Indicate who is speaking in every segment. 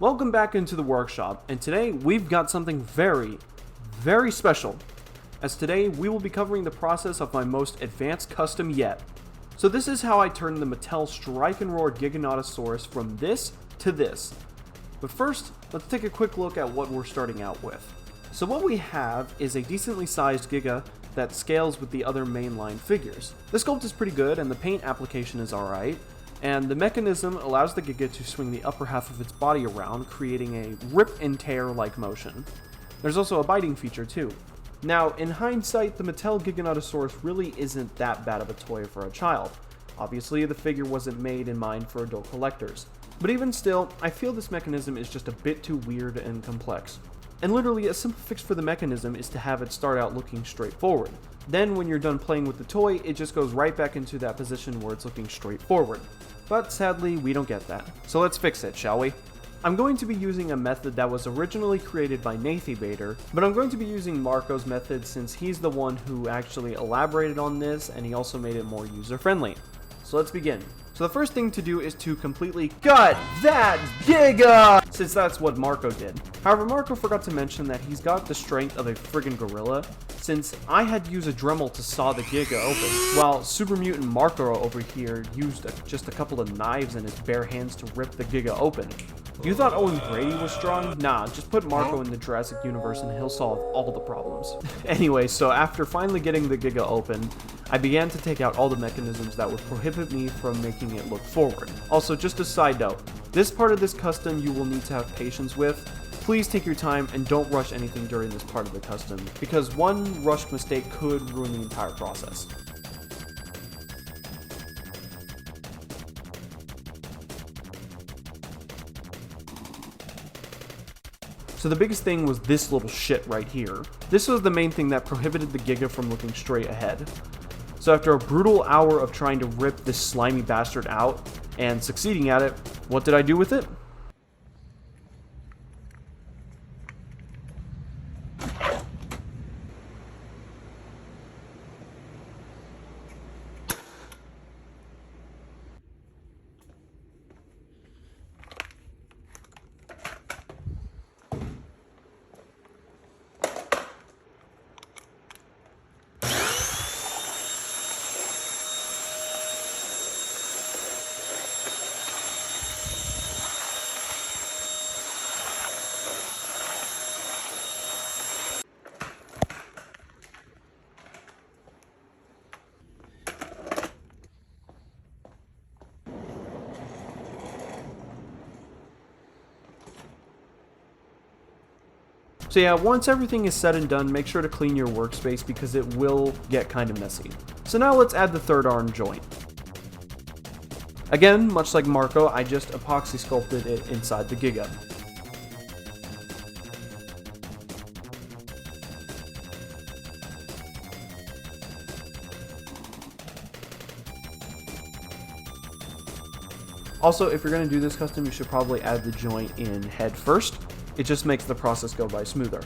Speaker 1: Welcome back into the workshop, and today we've got something very, very special, as today we will be covering the process of my most advanced custom yet. So this is how I turned the Mattel Strike and Roar Giganotosaurus from this to this. But first, let's take a quick look at what we're starting out with. So what we have is a decently sized Giga that scales with the other mainline figures. The sculpt is pretty good and the paint application is alright, and the mechanism allows the Giga to swing the upper half of its body around, creating a rip and tear like motion. There's also a biting feature too. Now, in hindsight, the Mattel Giganotosaurus really isn't that bad of a toy for a child. Obviously, the figure wasn't made in mind for adult collectors. But even still, I feel this mechanism is just a bit too weird and complex. And literally, a simple fix for the mechanism is to have it start out looking straightforward. Then, when you're done playing with the toy, it just goes right back into that position where it's looking straight forward. But sadly, we don't get that. So let's fix it, shall we? I'm going to be using a method that was originally created by Nathybater, but I'm going to be using Marco's method since he's the one who actually elaborated on this and he also made it more user-friendly. So let's begin. So the first thing to do is to completely gut that Giga! Since that's what Marco did. However, Marco forgot to mention that he's got the strength of a friggin' gorilla, since I had to use a Dremel to saw the Giga open, while Super Mutant Marco over here used just a couple of knives in his bare hands to rip the Giga open. You thought Owen Grady was strong? Nah, just put Marco in the Jurassic universe and he'll solve all the problems. Anyway, so after finally getting the Giga open, I began to take out all the mechanisms that would prohibit me from making it look forward. Also, just a side note, this part of this custom you will need to have patience with. Please take your time and don't rush anything during this part of the custom, because one rushed mistake could ruin the entire process. So the biggest thing was this little shit right here. This was the main thing that prohibited the Giga from looking straight ahead. So after a brutal hour of trying to rip this slimy bastard out, and succeeding at it, what did I do with it? So yeah, once everything is said and done, make sure to clean your workspace because it will get kind of messy. So now let's add the third arm joint. Again, much like Marco, I just epoxy sculpted it inside the Giga. Also, if you're going to do this custom, you should probably add the joint in head first. It just makes the process go by smoother.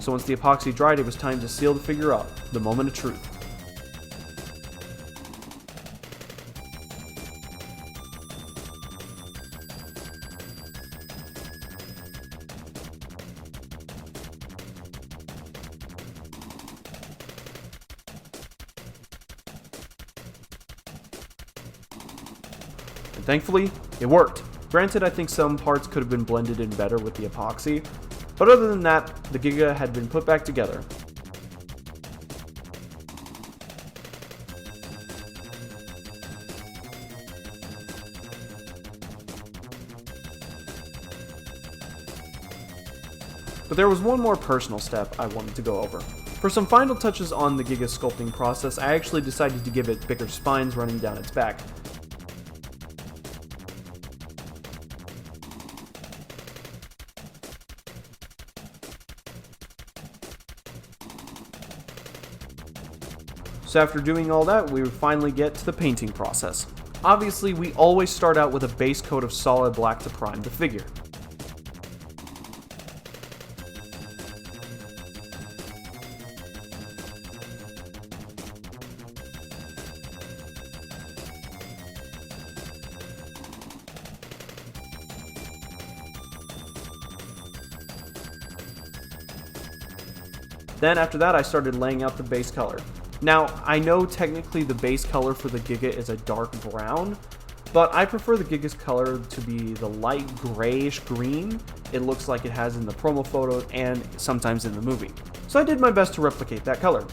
Speaker 1: So once the epoxy dried, it was time to seal the figure up, the moment of truth. And thankfully, it worked. Granted, I think some parts could have been blended in better with the epoxy, but other than that, the Giga had been put back together. But there was one more personal step I wanted to go over. For some final touches on the Giga sculpting process, I actually decided to give it bigger spines running down its back. So after doing all that, we would finally get to the painting process. Obviously, we always start out with a base coat of solid black to prime the figure. Then after that, I started laying out the base color. Now, I know technically the base color for the Giga is a dark brown, but I prefer the Giga's color to be the light grayish green it looks like it has in the promo photo and sometimes in the movie. So I did my best to replicate that color.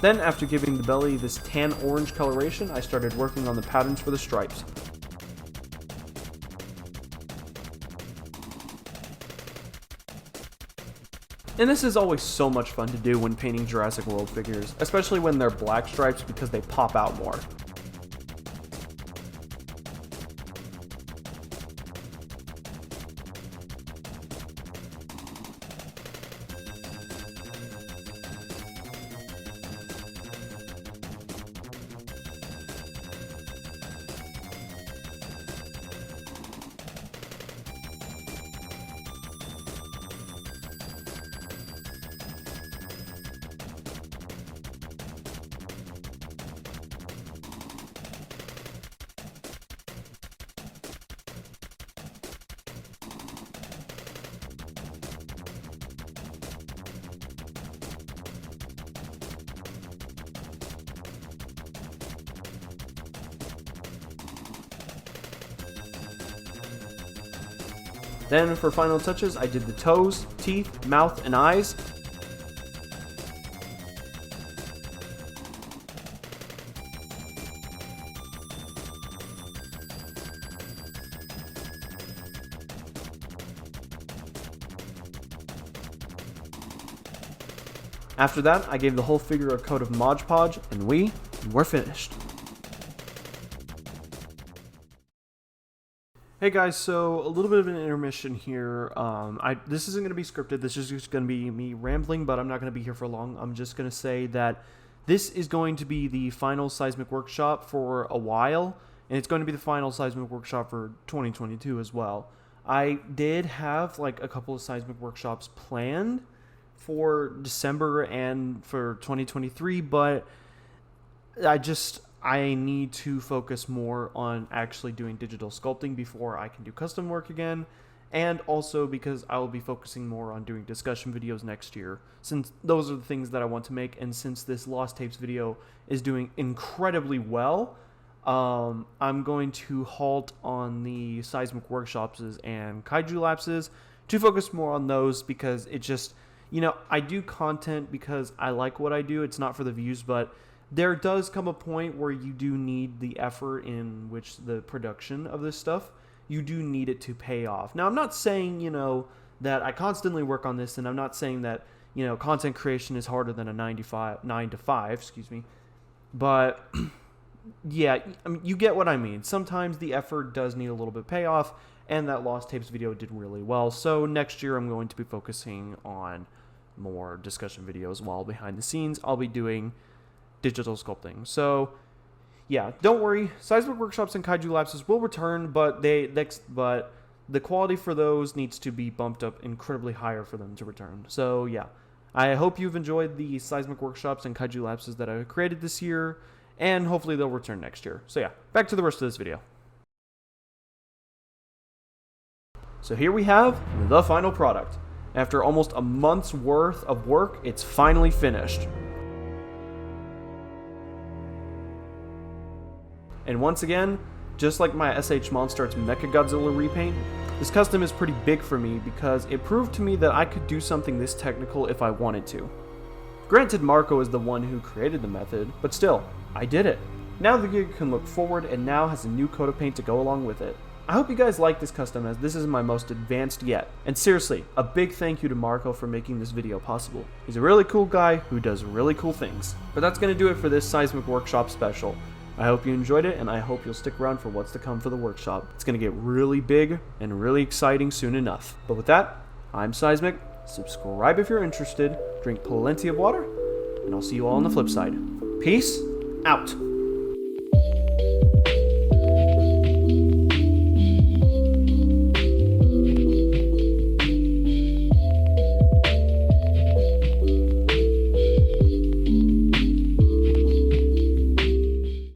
Speaker 1: Then, after giving the belly this tan orange coloration, I started working on the patterns for the stripes. And this is always so much fun to do when painting Jurassic World figures, especially when they're black stripes because they pop out more. Then for final touches, I did the toes, teeth, mouth, and eyes. After that, I gave the whole figure a coat of Mod Podge, and we were finished. Hey guys, so a little bit of an intermission here. This isn't going to be scripted. This is just going to be me rambling, but I'm not going to be here for long. I'm just going to say that this is going to be the final Sizemic workshop for a while, and it's going to be the final Sizemic workshop for 2022 as well. I did have like a couple of Sizemic workshops planned for December and for 2023, but I need to focus more on actually doing digital sculpting before I can do custom work again, and also because I will be focusing more on doing discussion videos next year, since those are the things that I want to make, and since this Lost Tapes video is doing incredibly well, I'm going to halt on the Sizemic workshops and kaiju lapses to focus more on those, because it just, I do content because I like what I do. It's not for the views, but there does come a point where you do need the effort in which the production of this stuff, you do need it to pay off. Now, I'm not saying, that I constantly work on this, and I'm not saying that, content creation is harder than a 9 to 5, but yeah, I mean, you get what I mean. Sometimes the effort does need a little bit payoff, and that Lost Tapes video did really well. So next year I'm going to be focusing on more discussion videos, while behind the scenes I'll be doing digital sculpting. So yeah, don't worry, Sizemic workshops and kaiju lapses will return, but the quality for those needs to be bumped up incredibly higher for them to return. So yeah, I hope you've enjoyed the Sizemic workshops and kaiju lapses that I created this year, and hopefully they'll return next year. So yeah, back to the rest of this video. So here we have the final product. After almost a month's worth of work, it's finally finished. And once again, just like my SH Monster's Mechagodzilla repaint, this custom is pretty big for me because it proved to me that I could do something this technical if I wanted to. Granted, Marco is the one who created the method, but still, I did it. Now the Giga can look forward and now has a new coat of paint to go along with it. I hope you guys like this custom, as this is my most advanced yet. And seriously, a big thank you to Marco for making this video possible. He's a really cool guy who does really cool things. But that's going to do it for this Sizemic Workshop special. I hope you enjoyed it, and I hope you'll stick around for what's to come for the workshop. It's going to get really big and really exciting soon enough. But with that, I'm Sizemic. Subscribe if you're interested, drink plenty of water, and I'll see you all on the flip side. Peace out.